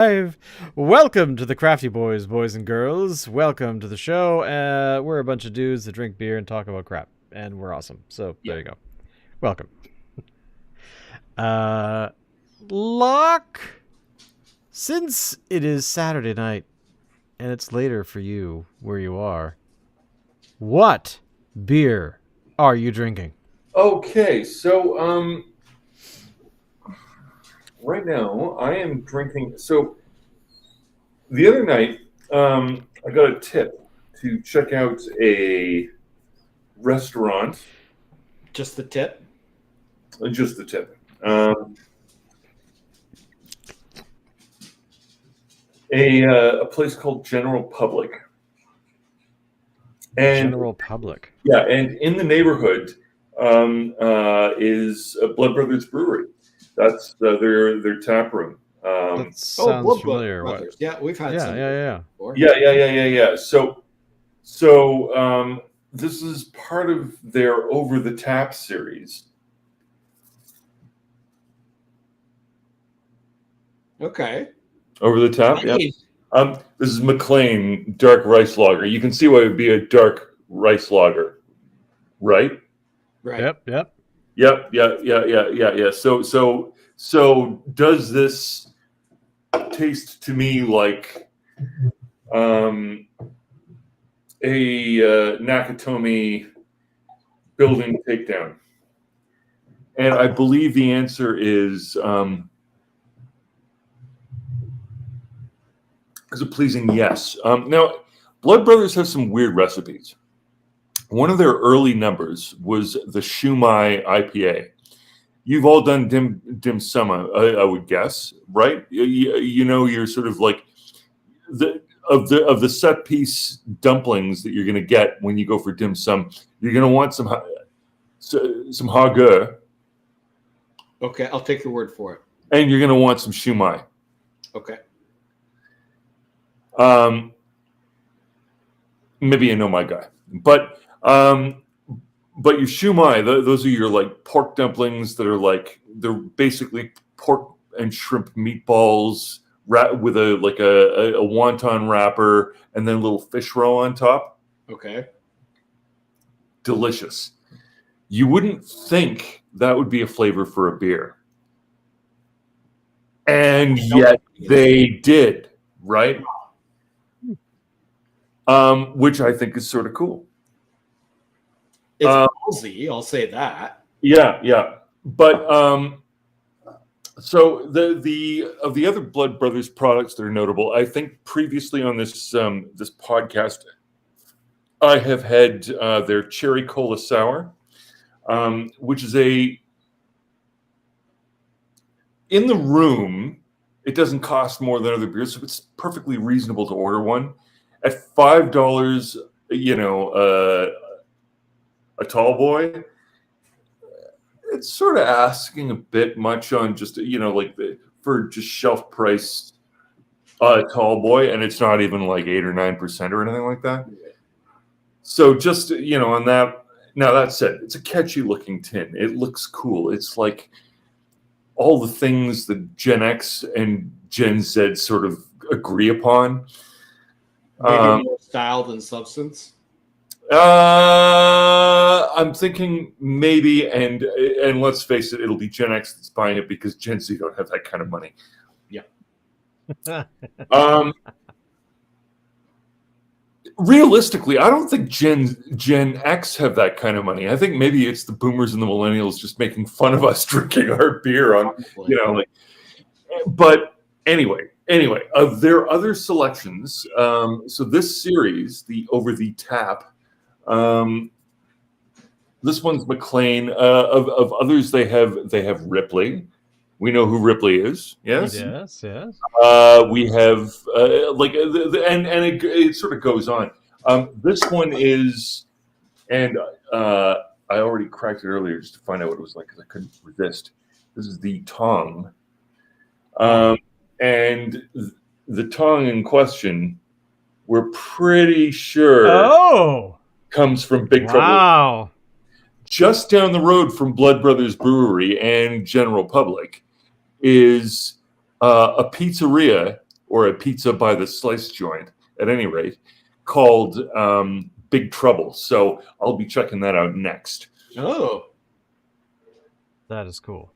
Live. Welcome to the Crafty Boys, boys and girls. Welcome to the show. We're a bunch of dudes that drink beer and talk about crap, and we're awesome. So there you go. Welcome. Locke, since it is Saturday night and it's later for you where you are, what beer are you drinking? Okay, so right now I am drinking. So the other night, I got a tip to check out a restaurant. Just the tip? Just the tip. A place called General Public. And General Public. yeah, and in the neighborhood is Blood Brothers Brewery. That's their tap room. That sounds familiar. Brothers. Yeah, we've had some before. Yeah. So this is part of their Over the Tap series. Okay. Over the Tap, yeah. Nice. This is McLean Dark Rice Lager. You can see why it would be a dark rice lager, right? Right. Yep. Yeah. So does this taste to me like a Nakatomi building takedown? And I believe the answer is a pleasing yes. Now, Blood Brothers has some weird recipes. One of their early numbers was the Shumai IPA. You've all done dim sum, I would guess, right? You know, you're sort of like of the set piece dumplings that you're going to get when you go for dim sum. You're going to want some hager. Okay, I'll take your word for it. And you're going to want some shumai. Okay. Maybe you know my guy, but your shumai, those are your like pork dumplings that are like they're basically pork and shrimp meatballs with a wonton wrapper and then a little fish roe on top. Okay. Delicious. You wouldn't think that would be a flavor for a beer, and yet they did, right? Which I think is sort of cool. It's ballsy, I'll say that. Yeah. But so the other Blood Brothers products that are notable, I think previously on this this podcast, I have had their Cherry Cola Sour, which is in the room. It doesn't cost more than other beers, so it's perfectly reasonable to order one. At $5, a tall boy, it's sort of asking a bit much on just for just shelf price tall boy, and it's not even like 8 or 9% or anything like that. So just on that. Now that said, it's a catchy looking tin. It looks cool. It's like all the things that Gen X and Gen Z sort of agree upon. Maybe more style than substance. I'm thinking maybe, and let's face it, it'll be Gen X that's buying it because Gen Z don't have that kind of money. Yeah. Realistically, I don't think Gen X have that kind of money. I think maybe it's the boomers and the millennials just making fun of us drinking our beer on, But anyway, of their other selections, so this series, the Over the Tap, this one's McLean. Of others, they have Ripley. We know who Ripley is. Yes. Yes. We have it sort of goes on. This one is, and I already cracked it earlier just to find out what it was like because I couldn't resist. This is the Tong. And the Tong in question, we're pretty sure comes from Big Trouble. Wow. Just down the road from Blood Brothers Brewery and General Public is a pizzeria or a pizza by the slice joint, at any rate, called Big Trouble. So I'll be checking that out next. Oh, That is cool.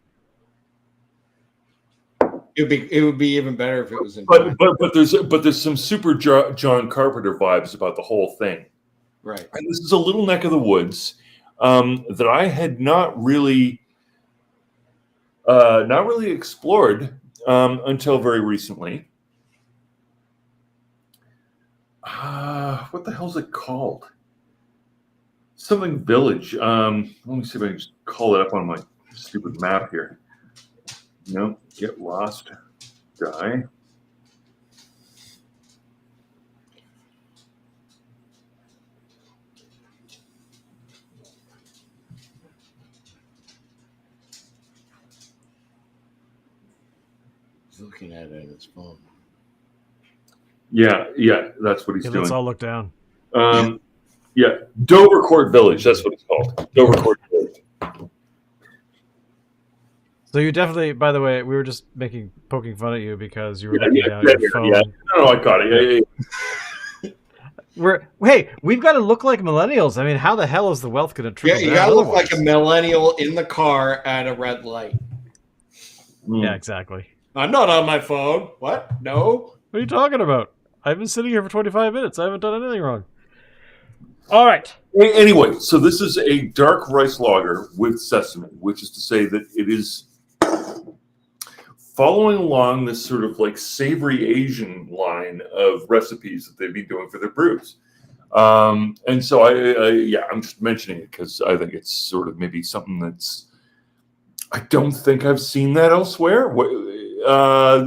it would be even better if it was in. But there's some super John Carpenter vibes about the whole thing. Right. And this is a little neck of the woods that I had not really explored until very recently. What the hell's it called? Something Village. Let me see if I can just call it up on my stupid map here. No, get lost, die. He's looking at it on his phone. Yeah, that's what he's doing. Let's all look down. Yeah, Dovercourt Village. That's what it's called. Dovercourt Village. So you definitely, by the way, we were just poking fun at you because you were looking Yeah, down at your phone. yeah. No, I got it. Hey, we've got to look like millennials. I mean, how the hell is the wealth going to trickle Yeah, you down gotta look otherwise? like a millennial in the car at a red light. Yeah, exactly. I'm not on my phone. What? No. What are you talking about? I've been sitting here for 25 minutes. I haven't done anything wrong. All right. Anyway, so this is a dark rice lager with sesame, which is to say that it is following along this sort of like savory Asian line of recipes that they've been doing for their brews. And so I'm just mentioning it because I think it's sort of maybe something that's, I don't think I've seen that elsewhere.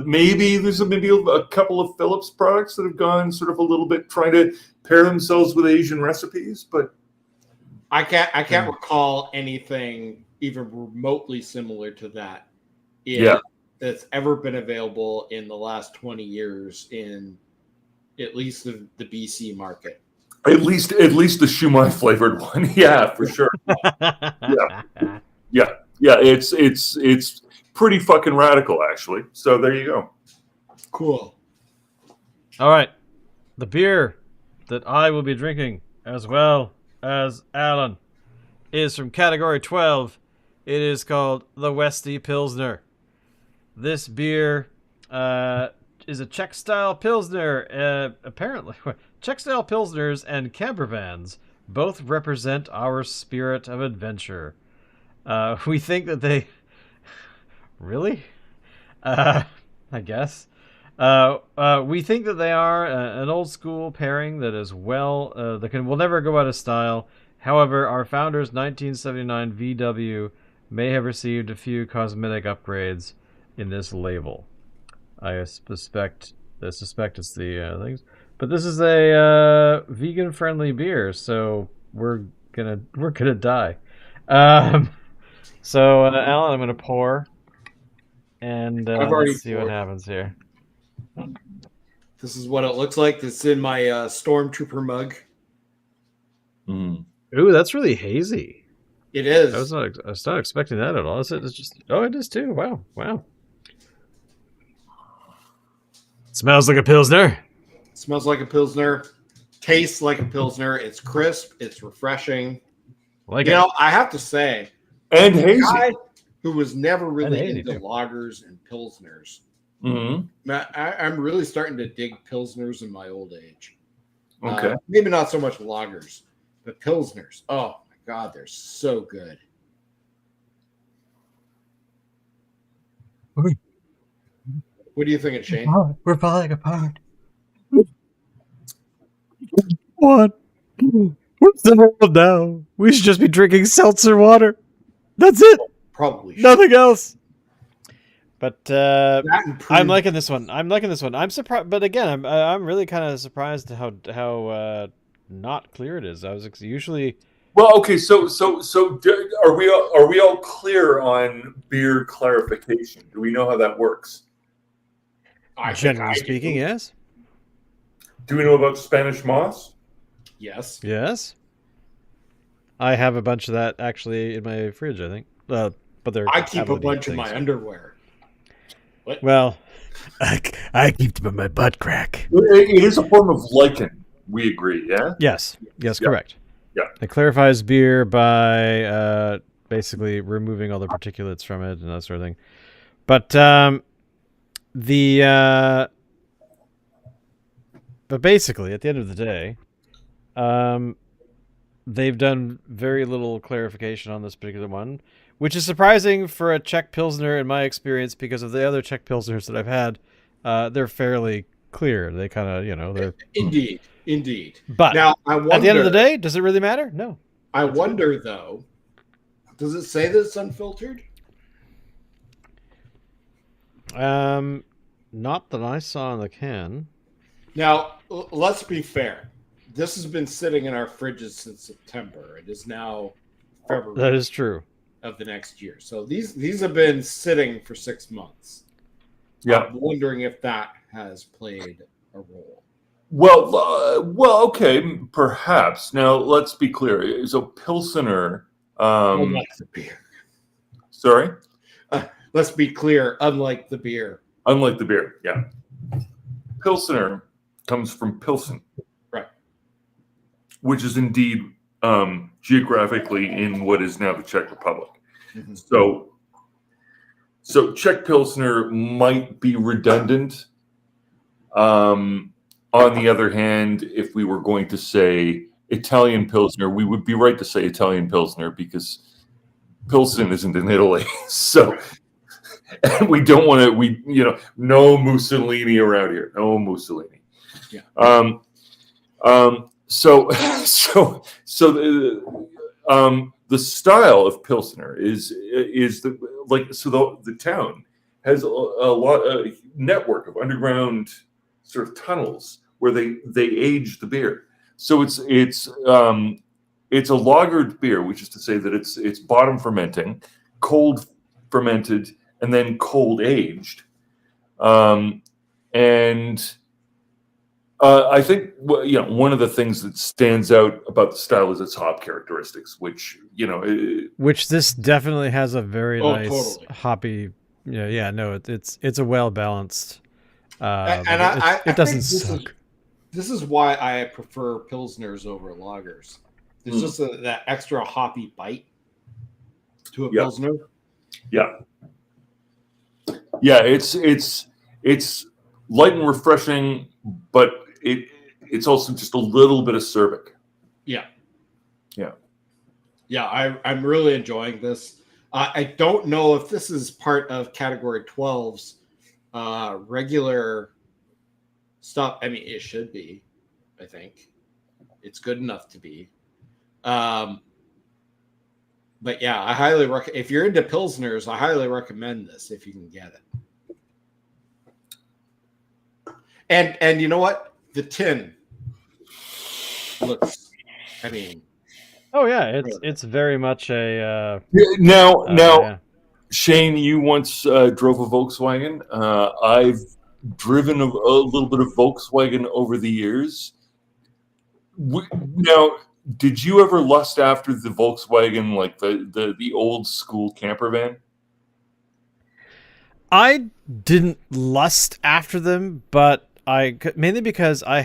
Maybe there's maybe a couple of Phillips products that have gone sort of a little bit trying to pair themselves with Asian recipes, but I can't recall anything even remotely similar to that. That's ever been available in the last 20 years in at least the BC market. At least the shumai flavored one. Yeah, for sure. Yeah. It's pretty fucking radical, actually. So there you go. Cool. All right. The beer that I will be drinking, as well as Alan, is from category 12. It is called the Westy Pilsner. This beer is a Czech-style Pilsner. Apparently, Czech-style Pilsners and camper vans both represent our spirit of adventure. We think that they... Really? I guess. We think that they are an old-school pairing that is will never go out of style. However, our founder's 1979 VW may have received a few cosmetic upgrades in this label. I suspect it's the things, but this is a vegan-friendly beer, so we're gonna die. So Alan, I'm gonna pour, and let's see what happens here. This is what it looks like. This is in my Stormtrooper mug. Ooh, that's really hazy. It is. I was not expecting that at all. It's just it is too. Wow. Smells like a Pilsner. Smells like a Pilsner. Tastes like a Pilsner. It's crisp. It's refreshing. Like I have to say, and hazy. Guy who was never really hazy into too. lagers and Pilsners. Mm-hmm. I'm really starting to dig Pilsners in my old age. Okay. Maybe not so much lagers, but Pilsners. Oh my God, they're so good. What do you think, Shane? We're falling apart. What? What's the world now? We should just be drinking seltzer water. That's it. Probably should. Nothing else. But That and I'm prune. liking this one. I'm surprised, but again, I'm really kind of surprised how not clear it is. I was usually. Well, okay. So are we all clear on beer clarification? Do we know how that works? I think Generally I speaking, do. yes. Do we know about Spanish moss? Yes. Yes. I have a bunch of that actually in my fridge, I think. But they're I keep a tablet-y bunch of my things. underwear. Well, I keep them in my butt crack. It is a form of lichen. We agree, yeah? Yes, Yeah. correct. Yeah. It clarifies beer by basically removing all the particulates from it and that sort of thing. But but basically, at the end of the day, they've done very little clarification on this particular one, which is surprising for a Czech Pilsner in my experience, because of the other Czech Pilsners that I've had. They're fairly clear. They kind of, they're... Indeed. But now, I wonder, at the end of the day, does it really matter? No. I wonder, though, does it say that it's unfiltered? Not that I saw in the can. Now, let's be fair. This has been sitting in our fridges since September. It is now February. That is true. Of the next year. So these have been sitting for 6 months. Yeah. I'm wondering if that has played a role. Well, okay, perhaps. Now, let's be clear. So, Pilsener. Unlike the beer. Sorry? Let's be clear. Unlike the beer. Unlike the beer, yeah. Pilsener comes from Pilsen. Right. Which is indeed geographically in what is now the Czech Republic. Mm-hmm. So Czech Pilsner might be redundant. On the other hand, if we were going to say Italian Pilsner, we would be right to say Italian Pilsner, because Pilsen isn't in Italy. So, and we don't want to, no Mussolini around here. No Mussolini. Yeah. So the style of Pilsner is the town has a network of underground sort of tunnels where they age the beer. So it's a lagered beer, which is to say that it's bottom fermenting, cold fermented, and then cold aged. I think one of the things that stands out about the style is its hop characteristics, which which this definitely has a very nice totally. hoppy. Yeah, no, it's a well balanced. And it doesn't suck. This is why I prefer pilsners over lagers. There's just that extra hoppy bite to a pilsner. Yeah, it's light and refreshing, but it's also just a little bit acerbic. Yeah, I'm really enjoying this. I don't know if this is part of Category 12's regular stuff. I mean, it should be. I think it's good enough to be. But yeah, I highly recommend. If you're into pilsners, I highly recommend this if you can get it. And you know what? The tin looks. I mean. Oh yeah, it's very much a. Now, Shane, you once drove a Volkswagen. I've driven a little bit of Volkswagen over the years. Now, did you ever lust after the Volkswagen, like the old school camper van? I didn't lust after them, but mainly because I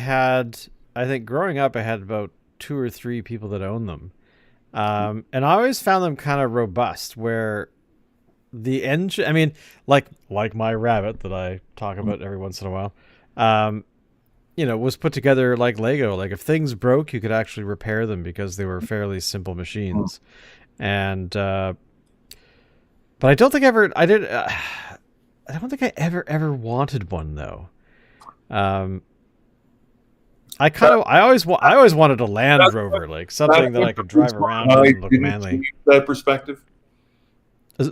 think growing up, I had about 2 or 3 people that owned them. And I always found them kind of robust, where the engine, I mean, like my Rabbit that I talk about every once in a while, was put together like Lego. Like if things broke, you could actually repair them because they were fairly simple machines. And, but I don't think I don't think I ever wanted one though. I always wanted a Land Rover, like something that I could drive around and look manly. That perspective.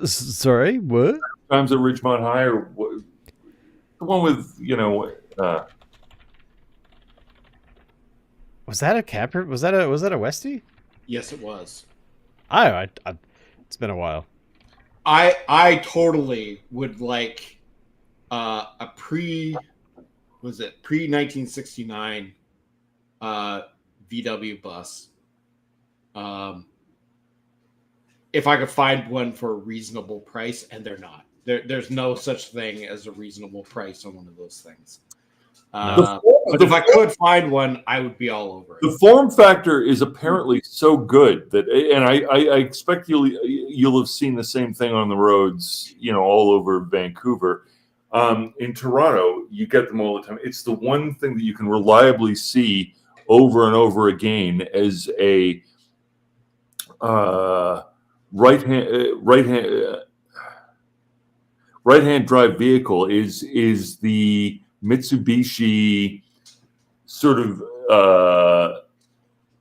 Sorry, what? Times at Ridgemont High, or what, the one with Was that a camper? Was that a Westie? Yes, it was. It's been a while. I totally would like a pre 1969 VW bus. If I could find one for a reasonable price, and they're not. There's no such thing as a reasonable price on one of those things. The But if I could find one, I would be all over it. The form factor is apparently so good that, and I expect you'll have seen the same thing on the roads, all over Vancouver. In Toronto, you get them all the time. It's the one thing that you can reliably see over and over again as a right hand drive vehicle is the Mitsubishi sort of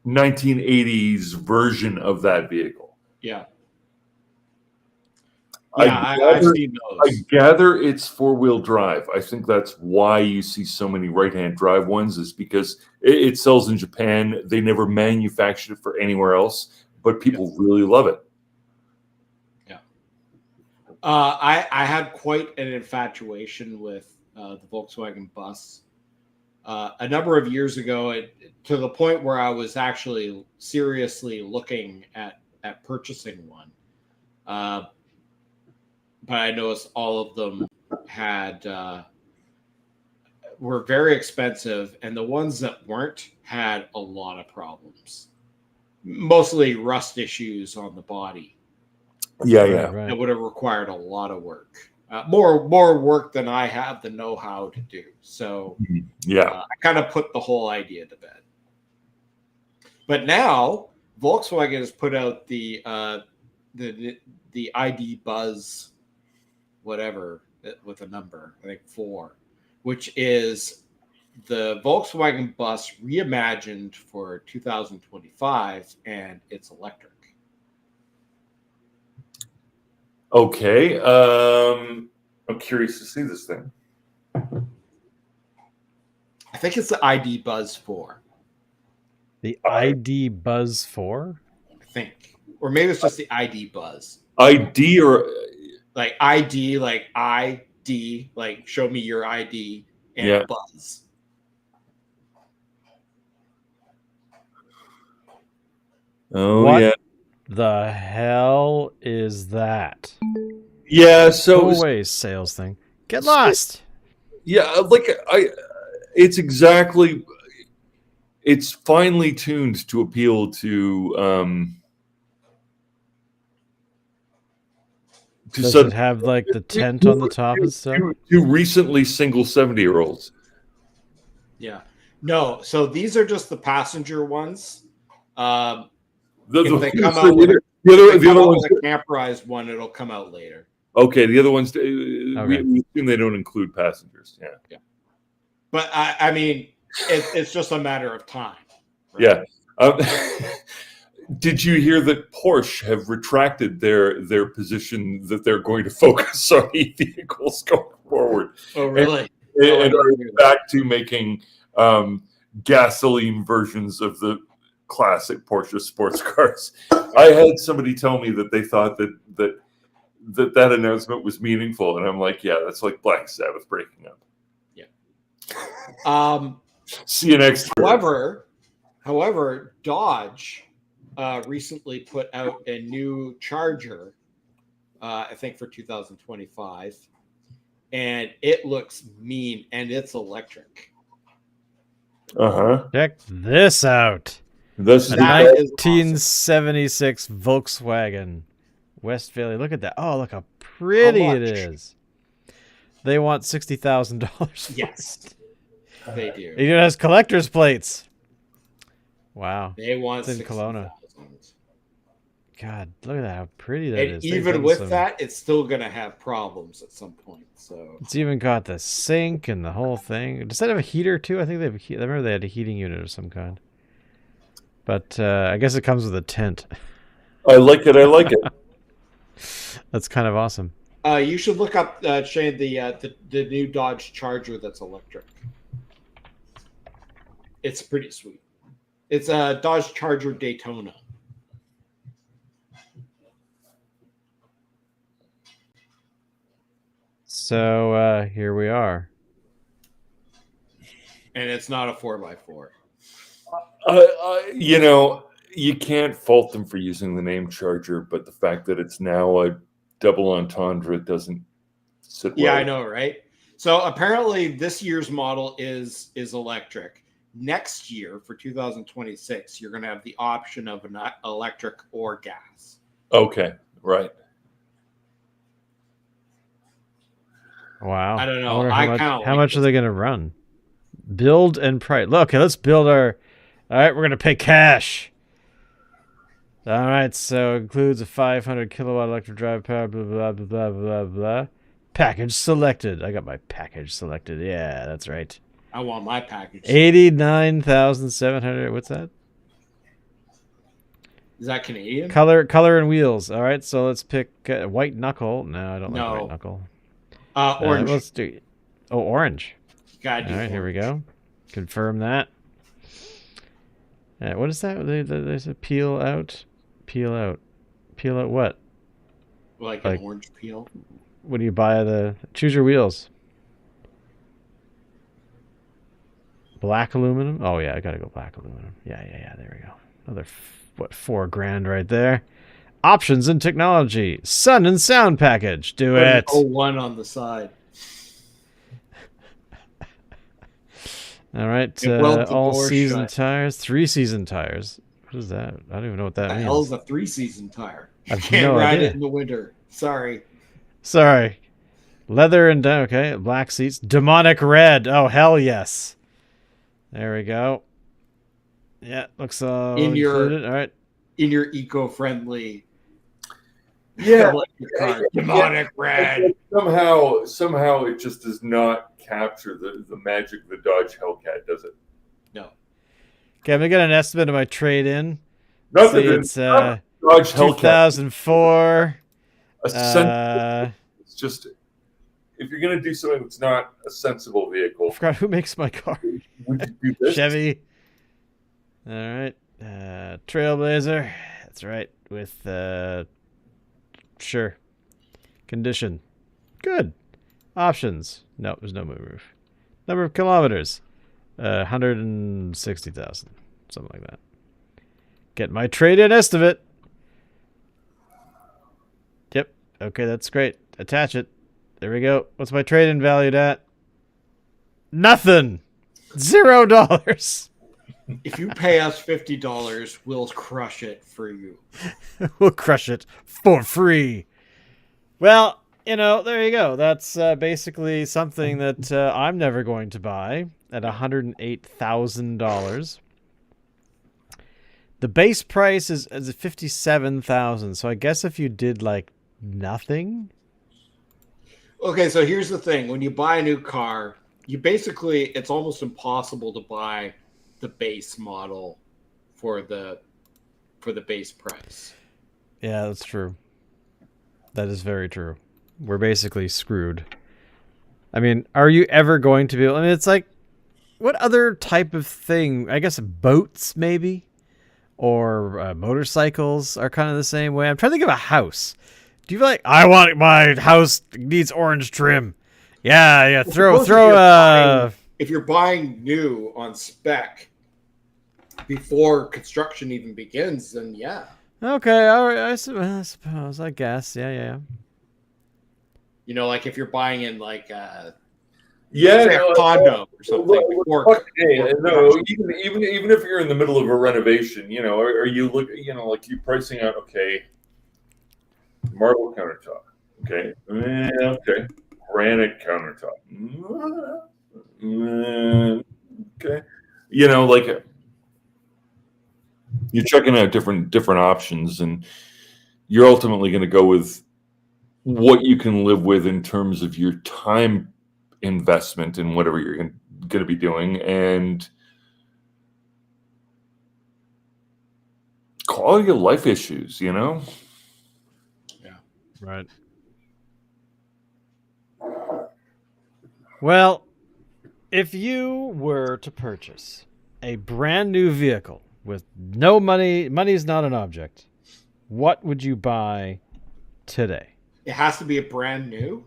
1980s version of that vehicle. Yeah. I've seen those. I gather it's four-wheel drive. I think that's why you see so many right-hand drive ones, is because it sells in Japan. They never manufactured it for anywhere else, but people really love it. Yeah. I had quite an infatuation with the Volkswagen Bus a number of years ago, to the point where I was actually seriously looking at purchasing one. But I noticed all of them were very expensive, and the ones that weren't had a lot of problems, mostly rust issues on the body. Yeah. Right. That would have required a lot of work, more work than I have the know-how to do. So I kind of put the whole idea to bed. But now Volkswagen has put out the ID Buzz, whatever, with a number, I think 4, which is the Volkswagen Bus reimagined for 2025, and it's electric. Okay. I'm curious to see this thing. I think it's the ID Buzz 4. The ID Buzz 4? I think. Or maybe it's just the ID Buzz. ID or... Like ID, like ID, like show me your ID, and Buzz. Oh, what yeah. The hell is that? Yeah, so... Go away, sales thing. Get lost! Yeah, it's finely tuned to appeal to Does it have like the tent on the top and stuff? To recently single 70-year-olds. Yeah. No, so these are just the passenger ones. If they come out with a camperized one, it'll come out later. Okay, the other ones, we assume they don't include passengers. Yeah. But I mean, it's just a matter of time. Right? Yeah. Did you hear that Porsche have retracted their position that they're going to focus on e-vehicles going forward? Oh, really? And are back to making gasoline versions of the classic Porsche sports cars. I had somebody tell me that they thought that announcement was meaningful, and I'm like, yeah, that's like Black Sabbath breaking up. Yeah. See you next year. However, Dodge recently put out a new Charger, I think for 2025, and it looks mean, and it's electric. Check this out. This a 1976 awesome. Volkswagen Westphalia. Look at that. Oh, look how pretty it is. They want $60,000. Yes, they do. It has collector's plates. Wow. They want it's in Kelowna. God, look at that, how pretty that is. Even with that, it's still going to have problems at some point. So it's even got the sink and the whole thing. Does that have a heater too? I think I remember they had a heating unit of some kind. But I guess it comes with a tent. I like it. That's kind of awesome. You should look up, Shane, the new Dodge Charger that's electric. It's pretty sweet. It's a Dodge Charger Daytona. So here we are. And it's not a 4x4. You can't fault them for using the name Charger, but the fact that it's now a double entendre doesn't sit Yeah, well. I know, right? So apparently this year's model is electric. Next year for 2026, you're going to have the option of an electric or gas. Okay, right. Wow. I don't know. wonder I how much, kinda how like much are this. they going to run? Build and price. Look, okay, let's build our. All right, we're going to pay cash. All right, so includes a 500 kilowatt electric drive power, blah, blah, blah, blah, blah, blah. Package selected. I got my package selected. Yeah, that's right. I want my package. 89,700. What's that? Is that Canadian? Color and wheels. All right, so let's pick white knuckle. No, I don't like No. white knuckle. Orange. Let's do. Oh, orange. Gotta do All right, here we orange. go. Confirm that. What is that? There's a peel out. Peel out. Peel out what? Like Like- an orange peel. What do you buy? Choose your wheels. Black aluminum. Oh yeah, I gotta go black aluminum. Yeah. There we go. Another $4,000 right there. Options and technology. Sun and sound package. Do it. Oh, one on the side. All right. It welds the All door season shut. tires. 3-season tires. What is that? I don't even know what that The means. hell's a 3-season tire? You I've can't no ride idea. it in the winter. Sorry. Sorry. Leather and okay. Black seats. Demonic red. Oh hell yes. There we go. Yeah, looks all In your- included. All right. In your eco-friendly Yeah. electric car. Demonic red. Somehow it just does not capture the magic of the Dodge Hellcat, does it? No. Okay, I'm gonna get an estimate of my trade-in. Not See, that it's Dodge Hellcat. 2004. It's just if you're gonna do something that's not a sensible I vehicle, forgot who makes my car. would you do this? Chevy. All right. Trailblazer. That's right. With sure. Condition. Good. Options. No, there's no moonroof. Number of kilometers. 160,000. Something like that. Get my trade-in estimate. Yep. Okay, that's great. Attach it. There we go. What's my trade-in valued at? Nothing. $0. If you pay us $50, we'll crush it for you. We'll crush it for free. Well, there you go. That's basically something that I'm never going to buy at $108,000. The base price is $57,000. So I guess if you did like nothing. Okay, so here's the thing. When you buy a new car, it's almost impossible to buy the base model for the base price. Yeah, that's true. That is very true. We're basically screwed. I mean, are you ever going to be able... I mean, it's like, what other type of thing? I guess boats, maybe? Or motorcycles are kind of the same way. I'm trying to think of a house. Do you feel like, I want my house needs orange trim? Yeah, Suppose throw if you're buying new on spec before construction even begins, then yeah. Okay, all right, I suppose, I guess. Yeah. Like if you're buying in like say a condo or something. Even if you're in the middle of a renovation, are you like you pricing out? Okay, marble countertop. Okay, okay, granite countertop. Okay, like you're checking out different options, and you're ultimately going to go with what you can live with in terms of your time investment in whatever you're going to be doing, and quality of life issues. Yeah. Right. Well, if you were to purchase a brand new vehicle with no money, money's not an object, what would you buy today? It has to be a brand new.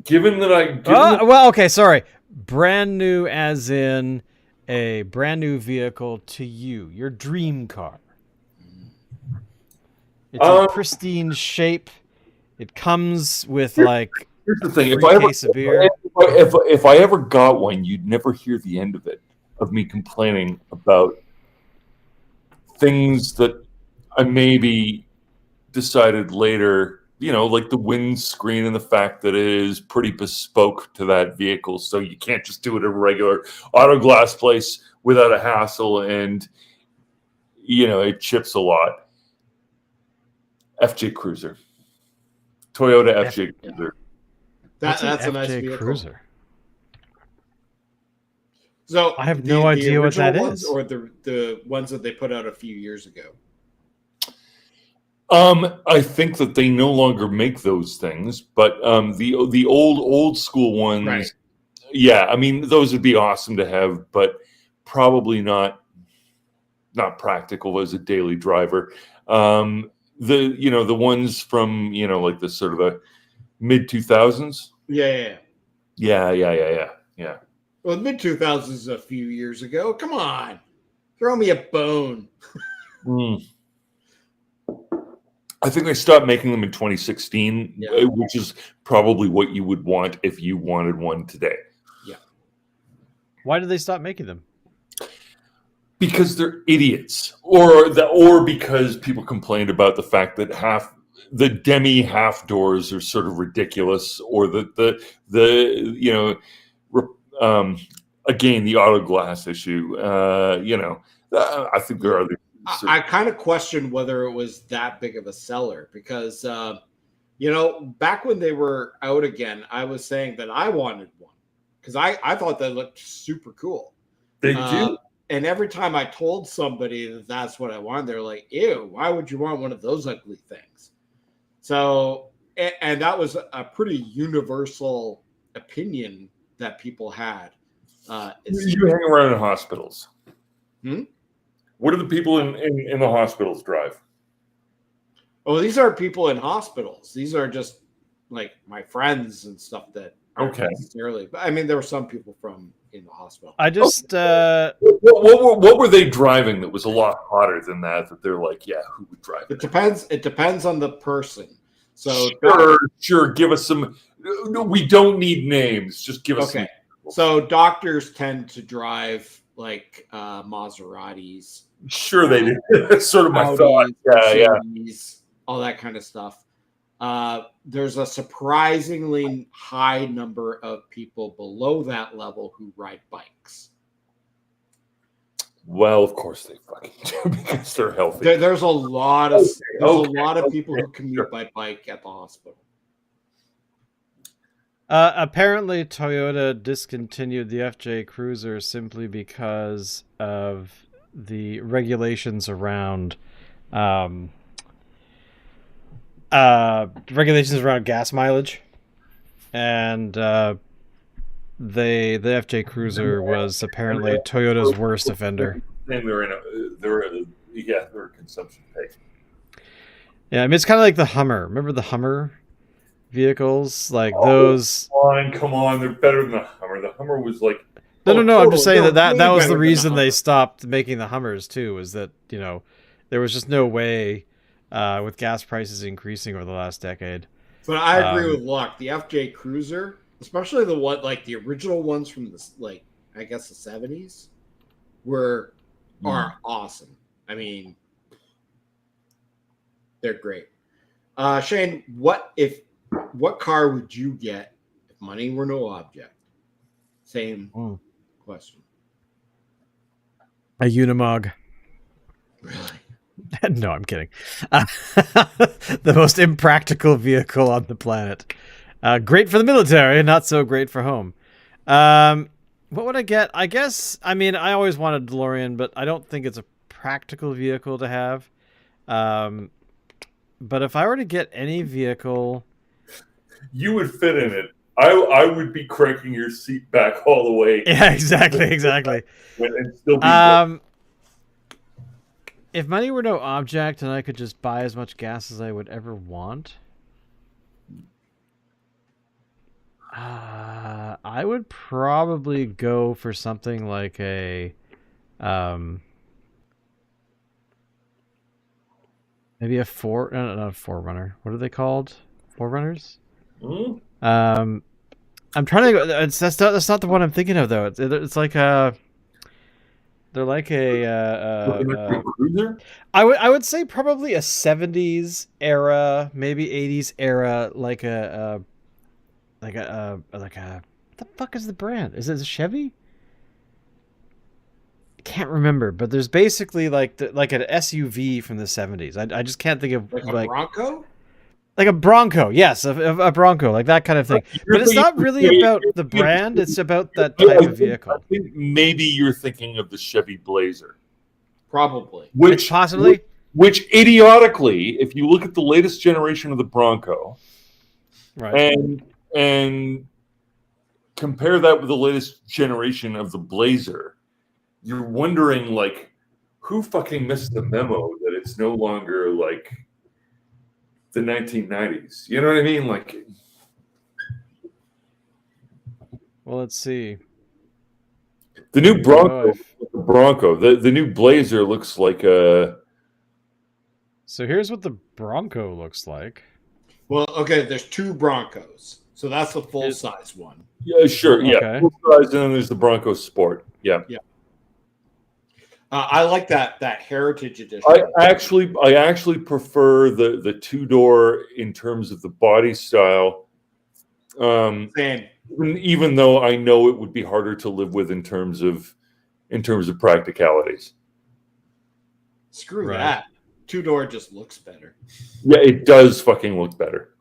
Okay, sorry. Brand new as in a brand new vehicle to you, your dream car. It's in pristine shape. It comes with like Here's the thing: free case of beer. if I ever got one, you'd never hear the end of it, of me complaining about things that I maybe decided later, like the windscreen and the fact that it is pretty bespoke to that vehicle. So you can't just do it at a regular auto glass place without a hassle, and it chips a lot. FJ Cruiser, Toyota FJ Cruiser. That's a FJ nice vehicle. Cruiser. So I have no idea what that ones is. or the ones that they put out a few years ago. I think that they no longer make those things, but the old school ones, Right. Yeah, I mean those would be awesome to have, but probably not practical as a daily driver. The ones from like the sort of the mid 2000s. Yeah. Yeah. Well, the mid 2000s is a few years ago. Come on, throw me a bone. I think they stopped making them in 2016, Yeah. which is probably what you would want if you wanted one today. Yeah. Why did they stop making them? Because they're idiots, or because people complained about the fact that the demi half doors are sort of ridiculous, or again the auto glass issue. I think there are other. I kind of question whether it was that big of a seller because, back when they were out again, I was saying that I wanted one because I thought they looked super cool. They do. And every time I told somebody that that's what I wanted, they're like, ew, why would you want one of those ugly things? So, and that was a pretty universal opinion that people had. You hang around in hospitals. Hmm? What do the people in the hospitals drive? Oh, these are people in hospitals. These are just like my friends and stuff that aren't necessarily. But I mean, there were some people from in the hospital. I just what were they driving that was a lot hotter than that? That they're like, yeah, who would drive it? It depends on the person. So sure. Give us some. No, we don't need names. Just give us. Okay. So doctors tend to drive like Maseratis. Sure, they do. That's sort of my Audis, thought. Yeah. Mercedes, all that kind of stuff. There's a surprisingly high number of people below that level who ride bikes. Well, of course they fucking do because they're healthy. There's a lot of a lot of people who commute by bike at the hospital. Apparently, Toyota discontinued the FJ Cruiser simply because of the regulations around gas mileage, and the FJ Cruiser was apparently Toyota's worst offender. They're a consumption peg. Yeah, I mean it's kind of like the Hummer. Remember the Hummer vehicles, like those? Come on, they're better than the Hummer. The Hummer was like no. I'm just saying that was the reason they stopped making the Hummers too. Was that there was just no way with gas prices increasing over the last decade. But I agree with Locke. The FJ Cruiser, especially the one like the original ones from the I guess the 70s, are awesome. I mean, they're great. Shane, what car would you get if money were no object? Same question. A Unimog. Really? No, I'm kidding. The most impractical vehicle on the planet. Great for the military, not so great for home. What would I get? I guess, I mean, I always wanted a DeLorean, but I don't think it's a practical vehicle to have. But if I were to get any vehicle... You would fit in it. I would be cranking your seat back all the way. Yeah, exactly. And still be if money were no object and I could just buy as much gas as I would ever want, I would probably go for something like a maybe a not a Forerunner. What are they called? Forerunners? I'm trying to go. That's not the one I'm thinking of though. It's like a. They're like Looking at the cruiser? I would say probably a 70s era, maybe 80s era, like a what the fuck is the brand? Is it a Chevy? I can't remember, but there's basically like an SUV from the 70s. I just can't think of Like a Bronco? like a Bronco. Yes, a Bronco, like that kind of thing. But it's not really about the brand, it's about that type of vehicle. I think maybe you're thinking of the Chevy Blazer. Probably. Which possibly? Which idiotically, if you look at the latest generation of the Bronco, Right. and compare that with the latest generation of the Blazer, you're wondering like who fucking missed the memo that it's no longer like the 1990s. You know what I mean? Like, Well, let's see. the new Bronco, the new Blazer looks like a. So here's what the Bronco looks like. Well, okay, there's two Broncos. So that's the full size one. Yeah, sure. Yeah. Okay. Full size, and then there's the Bronco Sport. Yeah. Yeah. I like that Heritage Edition. I actually prefer the two-door in terms of the body style. Same. Even though I know it would be harder to live with in terms of practicalities. Screw Right. that. Two-door just looks better. Yeah, it does fucking look better.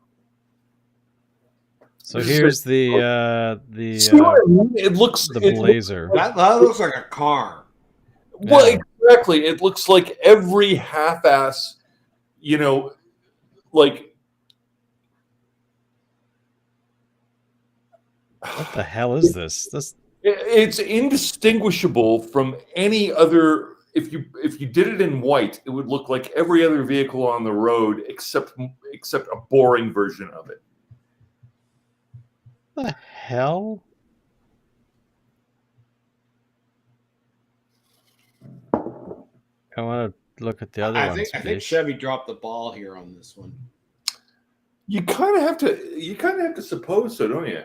So here's See what I the mean? It looks Blazer. That looks like a car. Well, Yeah. exactly. It looks like every half-ass, like What the hell is this? it's indistinguishable from any other. If you did it in white, it would look like every other vehicle on the road except a boring version of it. What the hell? I want to look at the other ones. I think Chevy dropped the ball here on this one. You kind of have to suppose so, don't you?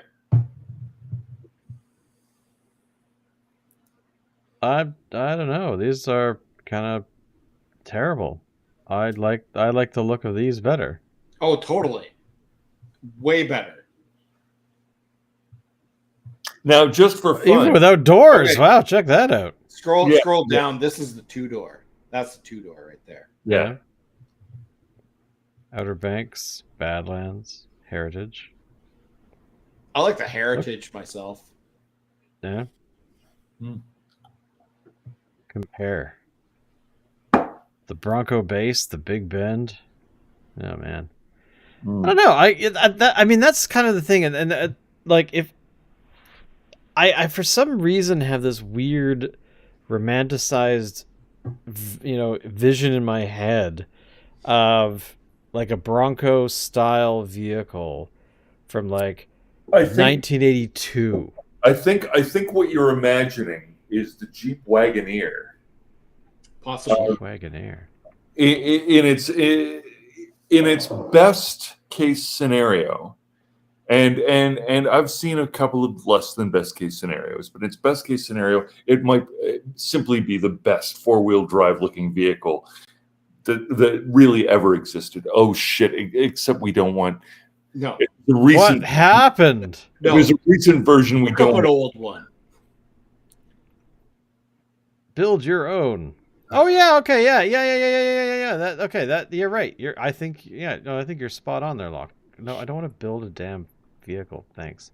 I don't know. These are kind of terrible. I like the look of these better. Oh, totally. Way better. Now, just for fun, Even without doors. Okay. Wow, check that out. Scroll Yeah. down. This is the two-door. That's the two-door right there. yeah. Outer Banks, Badlands, Heritage. I like the Heritage myself. Yeah. Hmm. Compare. The Bronco base, the Big Bend. Oh man. I don't know. I mean that's kind of the thing, and like if I for some reason have this weird romanticized vision in my head of like a Bronco style vehicle from like I think 1982. I think what you're imagining is the Jeep Wagoneer Possibly. Wagoneer. in its best case scenario, and I've seen a couple of less than best case scenarios, but its best case scenario, it might simply be the best four-wheel drive looking vehicle that really ever existed. Oh shit! Except we don't want No. the recent. What happened? It No. was a recent version we Look up don't. an old one. Build your own. Oh yeah, okay, yeah. That okay, that you're right. I think you're spot on there, Locke. No, I don't want to build a damn vehicle. Thanks.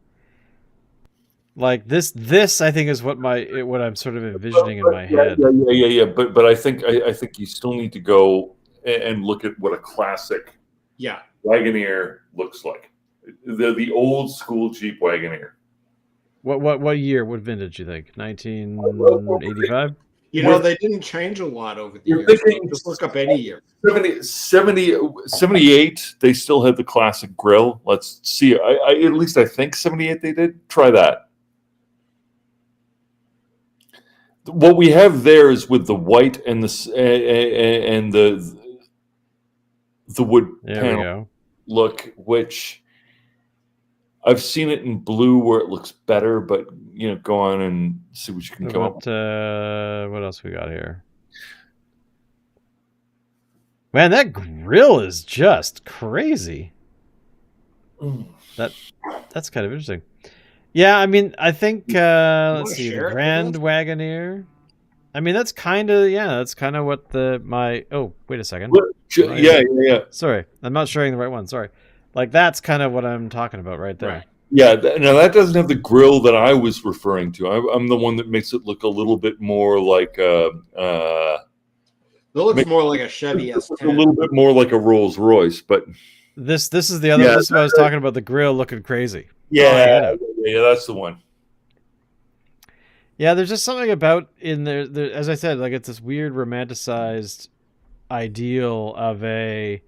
Like this I think is what I'm sort of envisioning in my head. Yeah. But I think you still need to go and look at what a classic Yeah. Wagoneer looks like. The old school Jeep Wagoneer. What year? What vintage you think? 1985? You know, they didn't change a lot over the You're years. thinking- Just look up any year. 78, they still had the classic grill. Let's see. At least I think 78 they did. Try that. What we have there is with the white and the wood There we panel go. look, which I've seen it in blue where it looks better, but go on and see what you can come up with. What else we got here? Man, that grill is just crazy. That's kind of interesting. Yeah, I mean, I think let's see, the Grand Wagoneer. I mean, that's kind of what oh, wait a second. Yeah. Sorry, I'm not showing the right one. Sorry. Like, that's kind of what I'm talking about right there. Right. Yeah, now that doesn't have the grill that I was referring to. I'm the one that makes it look a little bit more like it looks more like a Chevy S10. A little bit more like a Rolls Royce, but this is the other. This is what I was talking about. The grill looking crazy. Yeah, that's the one. Yeah, there's just something about in there. As I said, like, it's this weird romanticized ideal of a.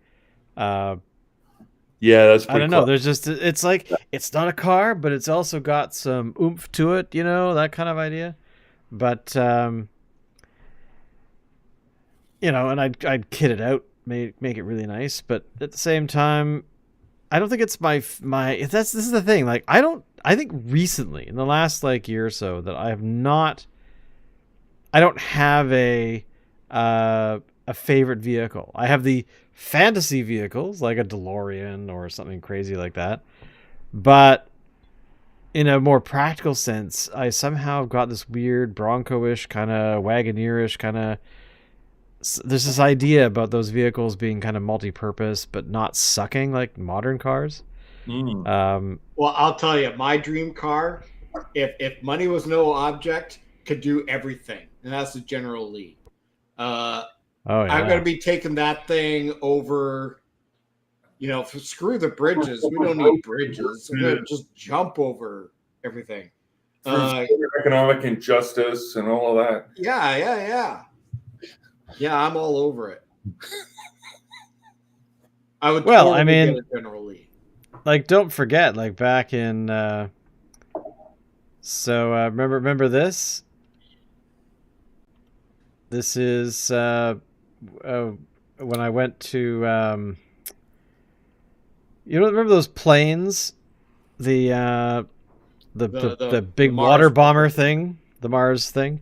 Yeah, that's pretty I don't know. There's just, it's like, it's not a car, but it's also got some oomph to it, that kind of idea. But, and I'd kit it out, make it really nice. But at the same time, I don't think it's this is the thing. Like, I think recently, in the last year or so, that I don't have a favorite vehicle. I have the fantasy vehicles like a DeLorean or something crazy like that, but in a more practical sense, I somehow got this weird Bronco-ish kind of Wagoneer-ish kind of. There's this idea about those vehicles being kind of multi-purpose but not sucking like modern cars. Well, I'll tell you, my dream car, if money was no object, could do everything, and that's the General Lee. I'm going to be taking that thing over, screw the bridges. We don't need bridges. I'm going to just jump over everything. Economic injustice and all of that. Yeah, I'm all over it. I would get a General Lee. Like, don't forget, like, back in remember this? This is when I went to remember those planes, the big water bomber thing, the Mars thing.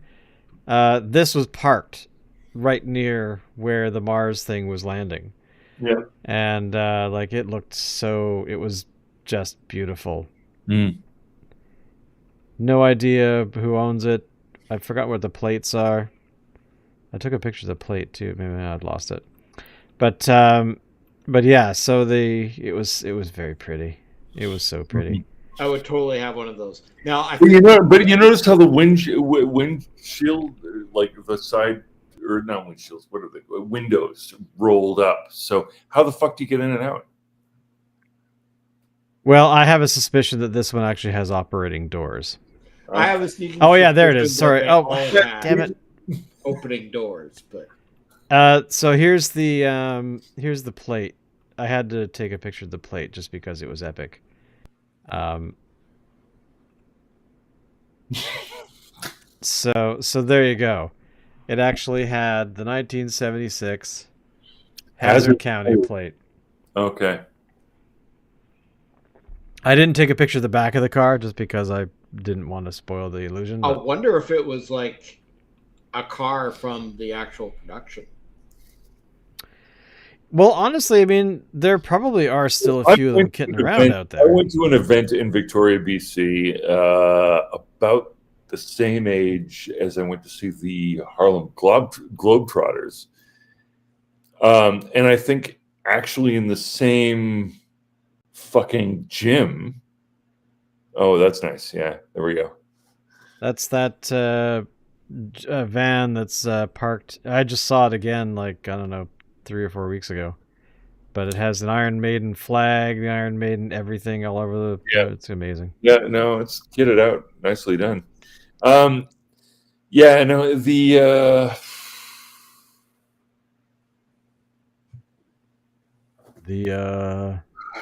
This was parked right near where the Mars thing was landing. Yeah, and it was just beautiful. No idea who owns it. I forgot what the plates are. I took a picture of the plate too. Maybe I'd lost it. But yeah, so it was very pretty. It was so pretty. I would totally have one of those. Now, but you noticed how the windshield, like the side, or not windshields, what are they? Windows rolled up. So how the fuck do you get in and out? Well, I have a suspicion that this one actually has operating doors. I have a sneaking. Oh yeah, there it is. Sorry. Oh, damn it. Opening doors, but so here's the plate. I had to take a picture of the plate just because it was epic. So there you go. It actually had the 1976 Hazard County plate. Okay. I didn't take a picture of the back of the car just because I didn't want to spoil the illusion. I wonder if it was like a car from the actual production. Well, honestly, I mean, there probably are still a few of them kicking around out there. I went to an event in Victoria, BC, about the same age as I went to see the Harlem Globetrotters. And I think actually in the same fucking gym. Oh, that's nice. Yeah, there we go. That's that van that's parked. I just saw it again, I don't know, 3 or 4 weeks ago. But it has an Iron Maiden flag, the Iron Maiden everything all over the. Yeah, it's amazing. Yeah, no, it's get it out, nicely done. Yeah, no, the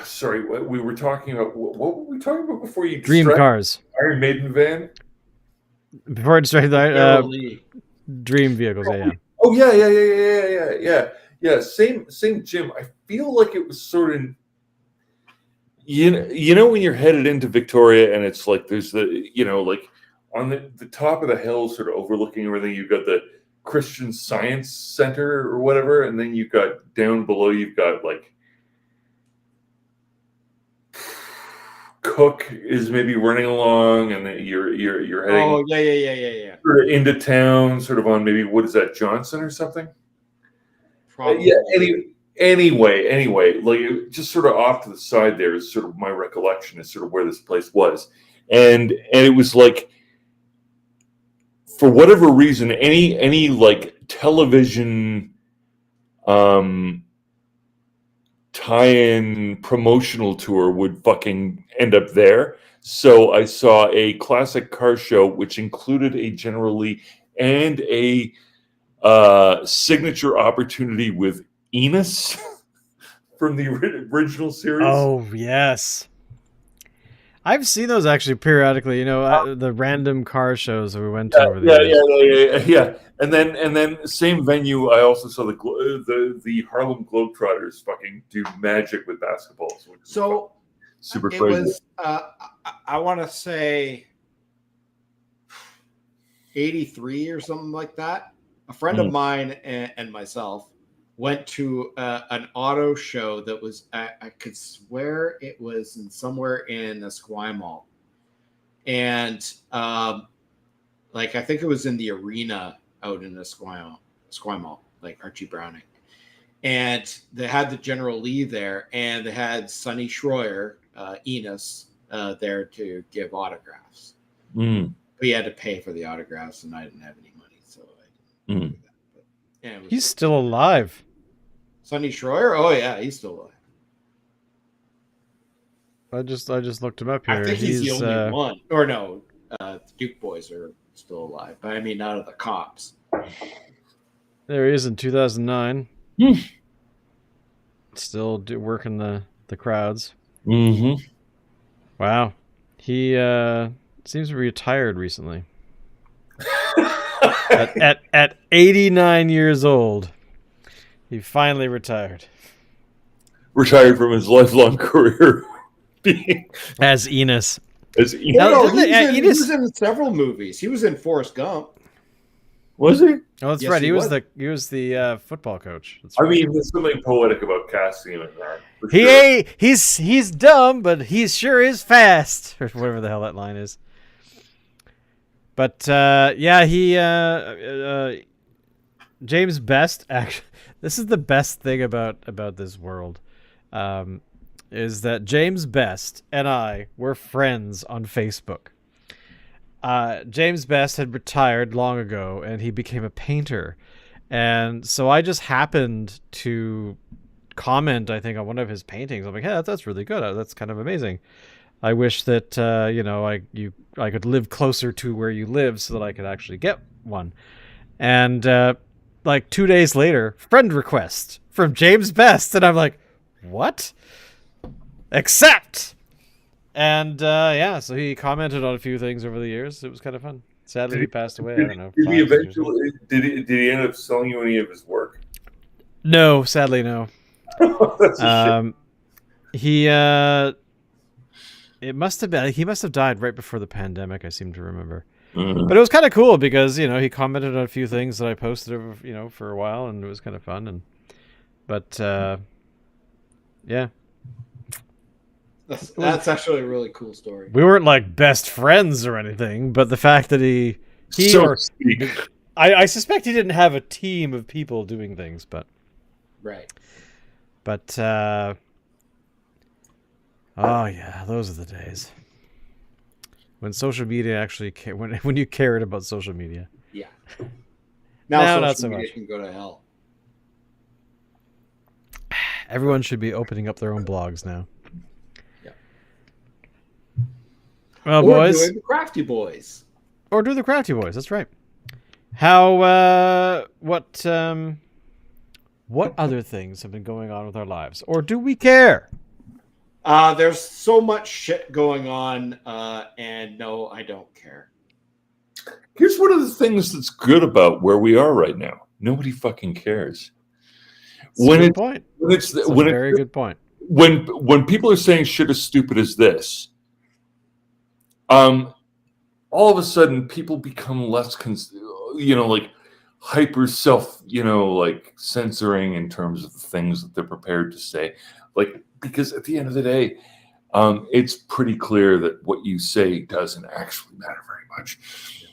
sorry, what we were talking about? What were we talking about before you? Dream cars. Iron Maiden van. Before I distracted the dream vehicles. Yeah. Oh yeah. Same gym. I feel like it was sort of. You know when you're headed into Victoria and it's like there's like on the top of the hill, sort of overlooking everything, you've got the Christian Science Center or whatever, and then you've got down below, you've got like Cook is maybe running along, and then you're heading Oh yeah. sort of into town, sort of on maybe what is that, Johnson or something? Probably. Yeah. Anyway, like just sort of off to the side there is sort of my recollection is sort of where this place was, and it was like, for whatever reason, any like television tie-in promotional tour would fucking end up there. So I saw a classic car show which included a General Lee and a signature opportunity with Enos from the original series. Oh, yes. I've seen those actually periodically, you know, the random car shows that we went to over the years. Yeah. And then same venue, I also saw the Harlem Globetrotters fucking do magic with basketballs. So super it crazy. was, I want to say 83 or something like that. A friend of mine and myself went to an auto show that was, I could swear it was somewhere in Esquimalt. And like, I think it was in the arena out in Esquimalt, like Archie Browning. And they had the General Lee there, and they had Sonny Schroyer, Enos, there to give autographs. But he had to pay for the autographs, and I didn't have any money, so I didn't do that. But, yeah, he's still alive. Sonny Schroyer? Oh yeah, he's still alive. I just looked him up here. I think he's the only one. Or no, the Duke boys are still alive. But I mean, out of the cops. There he is in 2009. Still working the crowds. Mm-hmm. Wow. He seems to be retired recently. at 89 years old. He finally retired. Retired from his lifelong career as Enos. He was in several movies. He was in Forrest Gump. Was he? Oh, that's right. He was the football coach. That's I right. mean, there's something poetic about casting him in that. He's dumb, but he sure is fast, or whatever the hell that line is. But James Best, actually, this is the best thing about this world, is that James Best and I were friends on Facebook. James Best had retired long ago, and he became a painter. And so I just happened to comment, I think, on one of his paintings. I'm like, hey, that's really good. That's kind of amazing. I wish that, I could live closer to where you live so that I could actually get one. And like 2 days later, friend request from James Best. And I'm like, what? Accept! And so he commented on a few things over the years. It was kind of fun. Sadly, he passed away. I don't know. Did he end up selling you any of his work? No, sadly, no. That's a shame. It must have been. He must have died right before the pandemic. I seem to remember. But it was kind of cool because he commented on a few things that I posted over for a while, and it was kind of fun. Yeah. That's actually a really cool story. We weren't like best friends or anything, but the fact that I suspect he didn't have a team of people doing things, but right. But oh yeah, those are the days when social media actually when you cared about social media. Yeah. Now not social so media much. can go to hell. Everyone should be opening up their own blogs now. Well, Or boys, doing the Crafty Boys. or do the Crafty Boys. That's right. How? What other things have been going on with our lives, or do we care? There's so much shit going on, and no, I don't care. Here's one of the things that's good about where we are right now. Nobody fucking cares. That's a good point. That's a very good point. when people are saying shit as stupid as this, all of a sudden people become less, like hyper self, like censoring in terms of the things that they're prepared to say, like, because at the end of the day, it's pretty clear that what you say doesn't actually matter very much.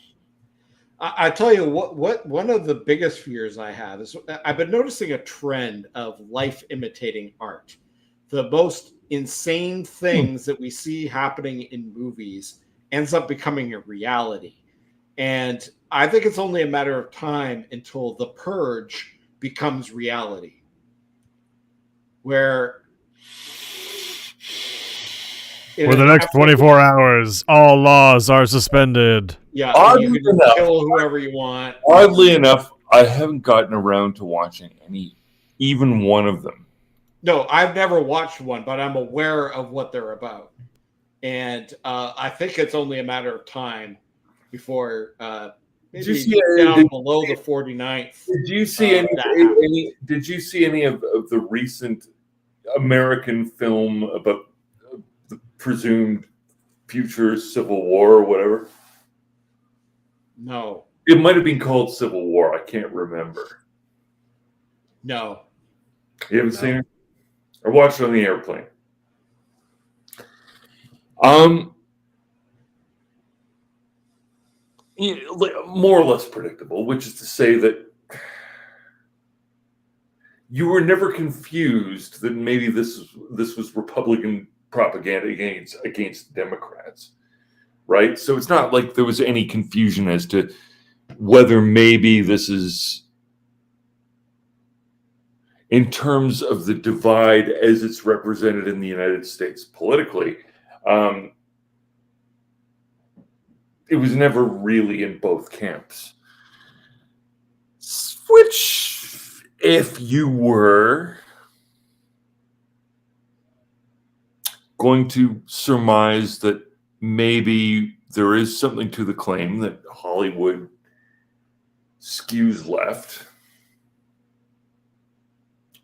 I tell you what one of the biggest fears I have is I've been noticing a trend of life imitating art. The most insane things that we see happening in movies ends up becoming a reality. And I think it's only a matter of time until The Purge becomes reality. Where for the next 24 hours, all laws are suspended. Yeah, you can kill whoever you want. Oddly enough, I haven't gotten around to watching even one of them. No, I've never watched one, but I'm aware of what they're about. And I think it's only a matter of time before maybe down below the 49th. Did you see any? Did you see any of the recent American film about the presumed future Civil War or whatever? No. It might have been called Civil War. I can't remember. No. You haven't seen it? I watched it on the airplane. More or less predictable, which is to say that you were never confused that maybe this was Republican propaganda against Democrats, right? So it's not like there was any confusion as to whether maybe this is, in terms of the divide as it's represented in the United States politically, it was never really in both camps. Which, if you were going to surmise that maybe there is something to the claim that Hollywood skews left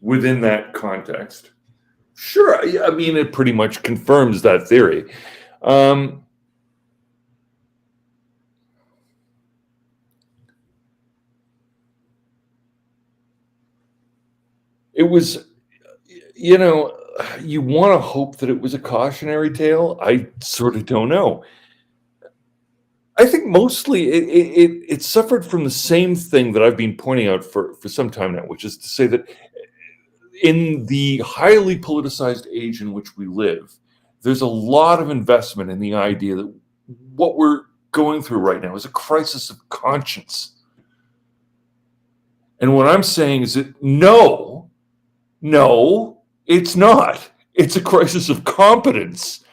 within that context, sure. I mean, it pretty much confirms that theory. It was, you want to hope that it was a cautionary tale. I sort of don't know. I think mostly it suffered from the same thing that I've been pointing out for some time now, which is to say that in the highly politicized age in which we live, there's a lot of investment in the idea that what we're going through right now is a crisis of conscience. And what I'm saying is that no, it's not. It's a crisis of competence.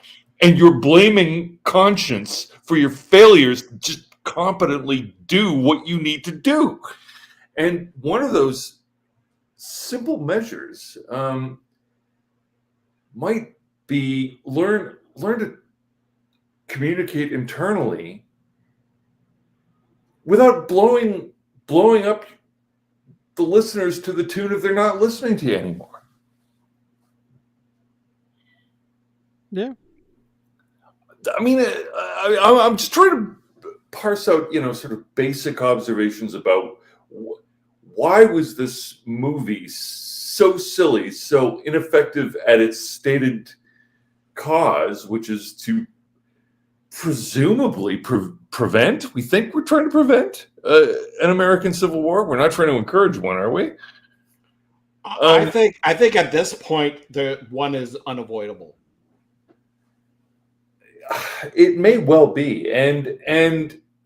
And you're blaming conscience for your failures to just competently do what you need to do. And one of those simple measures might be learn to communicate internally without blowing up the listeners to the tune of they're not listening to you anymore. Yeah. I mean, I'm just trying to parse out, sort of basic observations about why was this movie so silly, so ineffective at its stated cause, which is to presumably prevent. We think we're trying to prevent an American Civil War. We're not trying to encourage one, are we? I think at this point the one is unavoidable. It may well be, and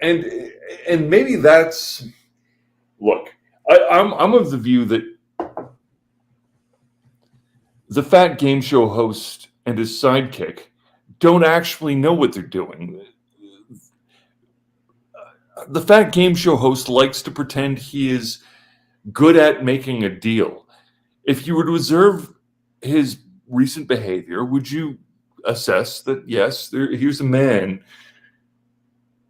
maybe that's. Look, I'm of the view that the fat game show host and his sidekick don't actually know what they're doing. The fat game show host likes to pretend he is good at making a deal. If you were to observe his recent behavior, would you assess that, yes, here's a man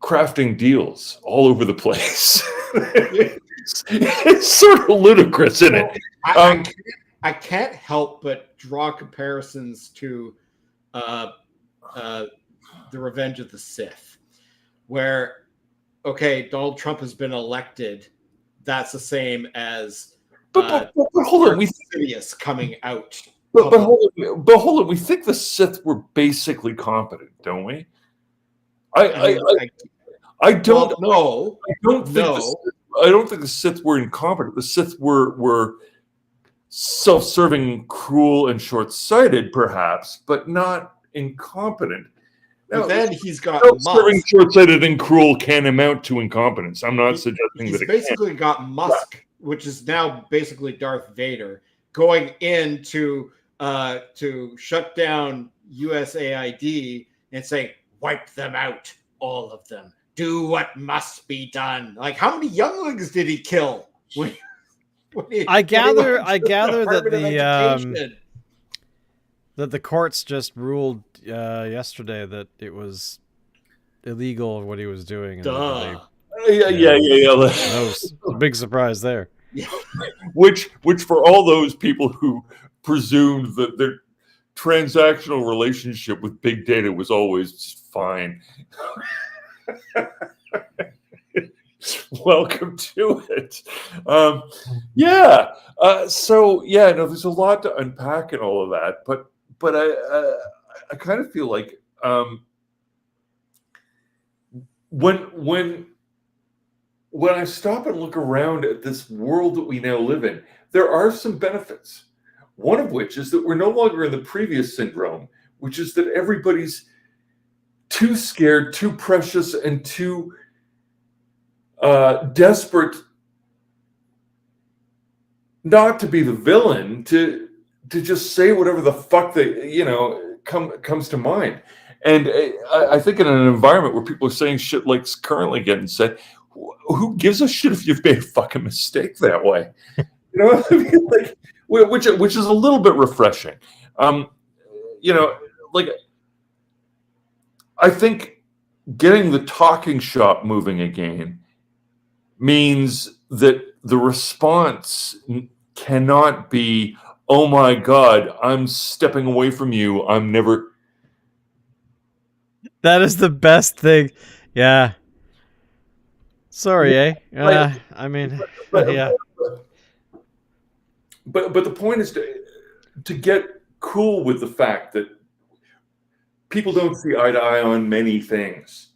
crafting deals all over the place? It's sort of ludicrous, isn't it? I can't help but draw comparisons to uh, uh, the Revenge of the Sith, where Donald Trump has been elected. That's the same as But hold on, Sidious coming out. But hold on, we think the Sith were basically competent, don't we? I don't know. I don't think the Sith were incompetent. The Sith were self-serving, cruel, and short-sighted, perhaps, but not incompetent. But then he's got self-serving, short-sighted, and cruel can amount to incompetence. I'm not suggesting that he's basically got Musk, which is now basically Darth Vader, going in to shut down USAID and say, wipe them out, all of them. Do what must be done. Like, how many younglings did he kill? I gather that the courts just ruled yesterday that it was illegal what he was doing. And no big surprise there. Which for all those people who presumed that their transactional relationship with big data was always fine. Welcome to it. There's a lot to unpack in all of that, but I kind of feel like when I stop and look around at this world that we now live in, there are some benefits. One of which is that we're no longer in the previous syndrome, which is that everybody's too scared, too precious, and too desperate not to be the villain, to just say whatever the fuck comes to mind. And I think in an environment where people are saying shit like currently getting said, who gives a shit if you've made a fucking mistake that way? You know what I mean? Like, which is a little bit refreshing. I think getting the talking shop moving again means that the response cannot be, oh my God, I'm stepping away from you. I'm never. That is the best thing. Yeah. Sorry, eh? I mean, yeah. But the point is to get cool with the fact that people don't see eye to eye on many things.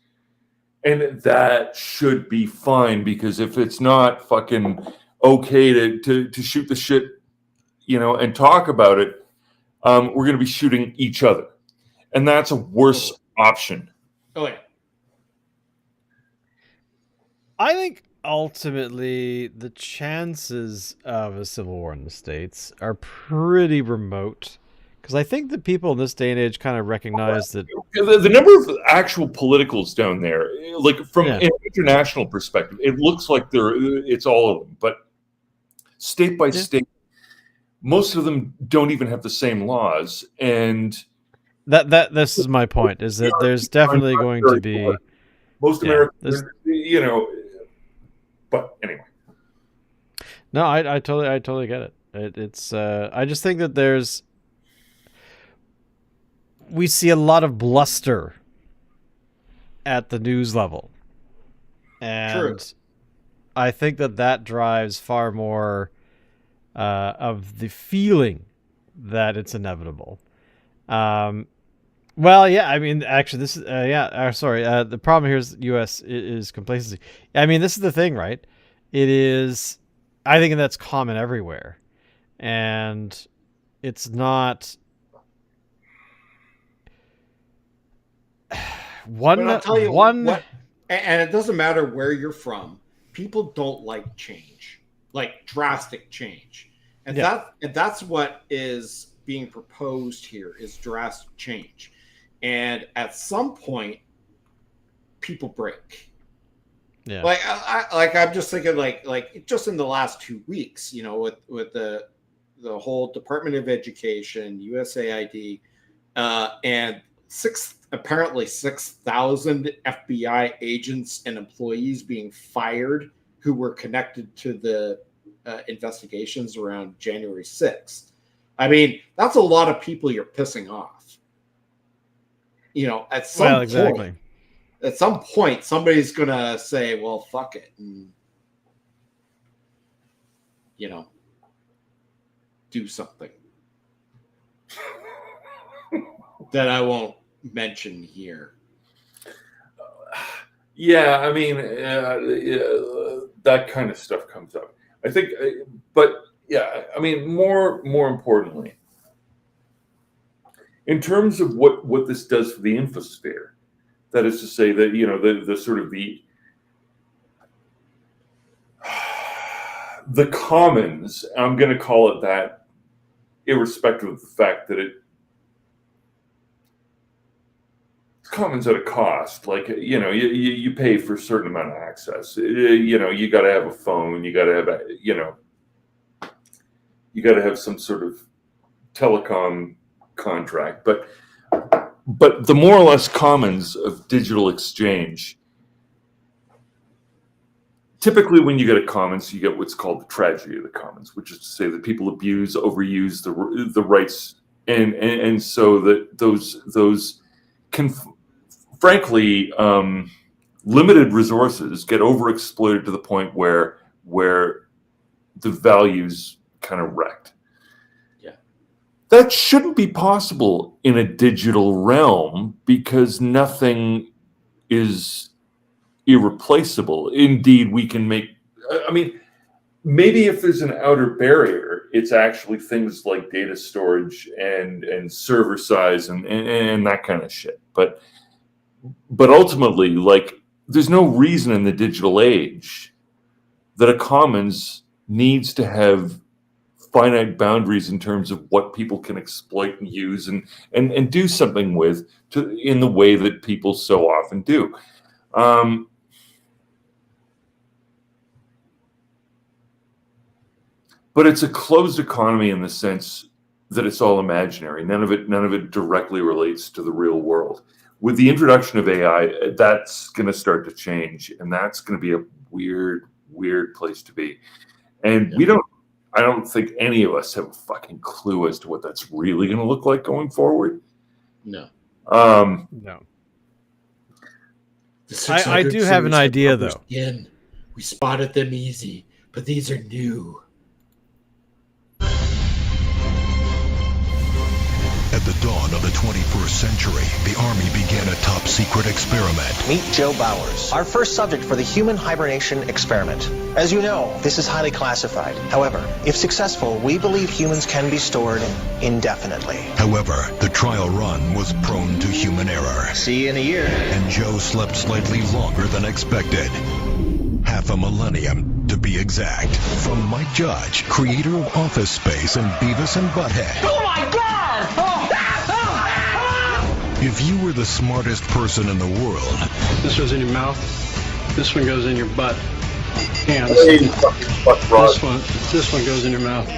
And that should be fine, because if it's not fucking okay to shoot the shit, and talk about it, we're going to be shooting each other. And that's a worse option. Oh, yeah. I think ultimately the chances of a civil war in the States are pretty remote, because I think that people in this day and age kind of recognize that the number of actual politicals down there, like from an international perspective, it looks like it's all of them, but state by state, most of them don't even have the same laws. And this is my point, is that there's definitely going to be most Americans, but anyway. No, I totally get it. It's I just think that we see a lot of bluster at the news level, and true. I think that drives far more of the feeling that it's inevitable. Well, yeah, I mean, actually, this is, the problem here is U.S. is complacency. I mean, this is the thing, right? It is, I think that's common everywhere. And it's not and it doesn't matter where you're from. People don't like change, like drastic change. And that's what is being proposed here, is drastic change. And at some point, people break. Yeah. I'm just thinking, like just in the last 2 weeks, with the whole Department of Education, USAID, and apparently 6,000 FBI agents and employees being fired who were connected to the investigations around January 6th. I mean, that's a lot of people you're pissing off. You know, at some point, somebody's gonna say, "Well, fuck it," and you know, do something that I won't mention here. Yeah, I mean, that kind of stuff comes up. I think, but yeah, I mean, more importantly, in terms of what this does for the infosphere, that is to say that, you know, the sort of the commons, I'm going to call it that, irrespective of the fact that commons at a cost. Like, you know, you pay for a certain amount of access. You know, you got to have a phone. You got to have you got to have some sort of telecom contract. But the more or less commons of digital exchange, typically when you get a commons, you get what's called the tragedy of the commons, which is to say that people overuse the rights, and so that those can, frankly, limited resources get overexploited to the point where the value's kind of wrecked. Yeah, that shouldn't be possible in a digital realm because nothing is irreplaceable. Indeed, we can make. I mean, maybe if there's an outer barrier, it's actually things like data storage and server size and that kind of shit. But ultimately, like, there's no reason in the digital age that a commons needs to have finite boundaries in terms of what people can exploit and use and do something with in the way that people so often do. But it's a closed economy in the sense that it's all imaginary. None of it directly relates to the real world. With the introduction of AI, that's going to start to change, and that's going to be a weird place to be. And I don't think any of us have a fucking clue as to what that's really going to look like going forward. No. No. I do have an idea, though. We spotted them easy, but these are new. At the dawn of the 21st century, the Army began a top-secret experiment. Meet Joe Bowers, our first subject for the human hibernation experiment. As you know, this is highly classified. However, if successful, we believe humans can be stored indefinitely. However, the trial run was prone to human error. See you in a year. And Joe slept slightly longer than expected. Half a millennium, to be exact. From Mike Judge, creator of Office Space and Beavis and Butthead. Oh my God! If you were the smartest person in the world... This goes in your mouth. This one goes in your butt. Hands. This one goes in your mouth.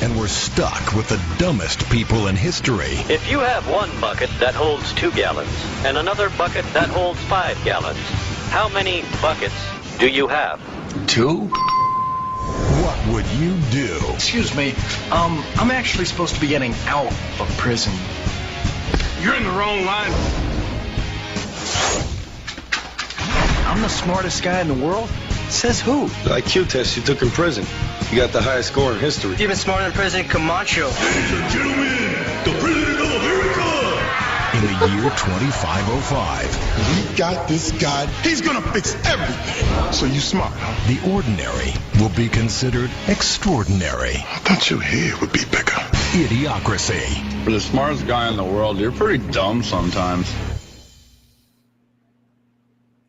And we're stuck with the dumbest people in history. If you have one bucket that holds 2 gallons and another bucket that holds 5 gallons, how many buckets do you have? 2? What would you do? Excuse me, I'm actually supposed to be getting out of prison. You're in the wrong line. I'm the smartest guy in the world? Says who? The IQ test you took in prison. You got the highest score in history. Even smarter than President Camacho. Ladies and gentlemen, the President of America! In the year 2505, we got this guy. He's gonna fix everything. So you smart, huh? The ordinary will be considered extraordinary. I thought your head would be bigger. Idiocracy. For the smartest guy in the world, you're pretty dumb sometimes.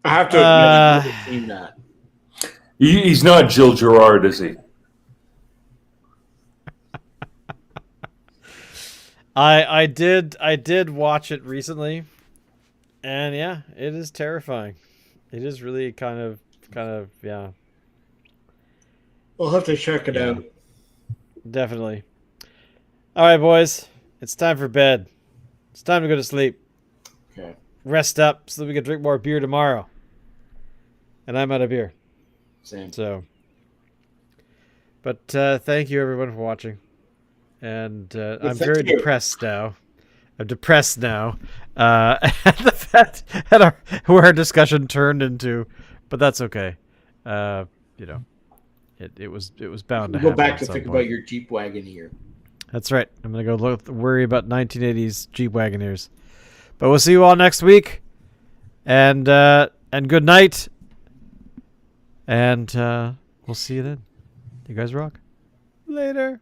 I have to admit, I've never seen that. He's not Jill Gerard, is he? I did watch it recently, and yeah, it is terrifying. It is really kind of yeah. We'll have to check it out. Definitely. All right, boys, it's time for bed. It's time to go to sleep. Okay. Rest up so that we can drink more beer tomorrow. And I'm out of beer. Same. So, but thank you everyone for watching. and I'm thank very you. depressed now. I'm depressed now at the fact where our discussion turned into, but that's okay. You know, it was bound to Go happen. back at to some think point. about your Jeep Wagoneer. That's right. I'm gonna go worry about 1980s Jeep Wagoneers. But we'll see you all next week, and good night, and we'll see you then. You guys rock. Later.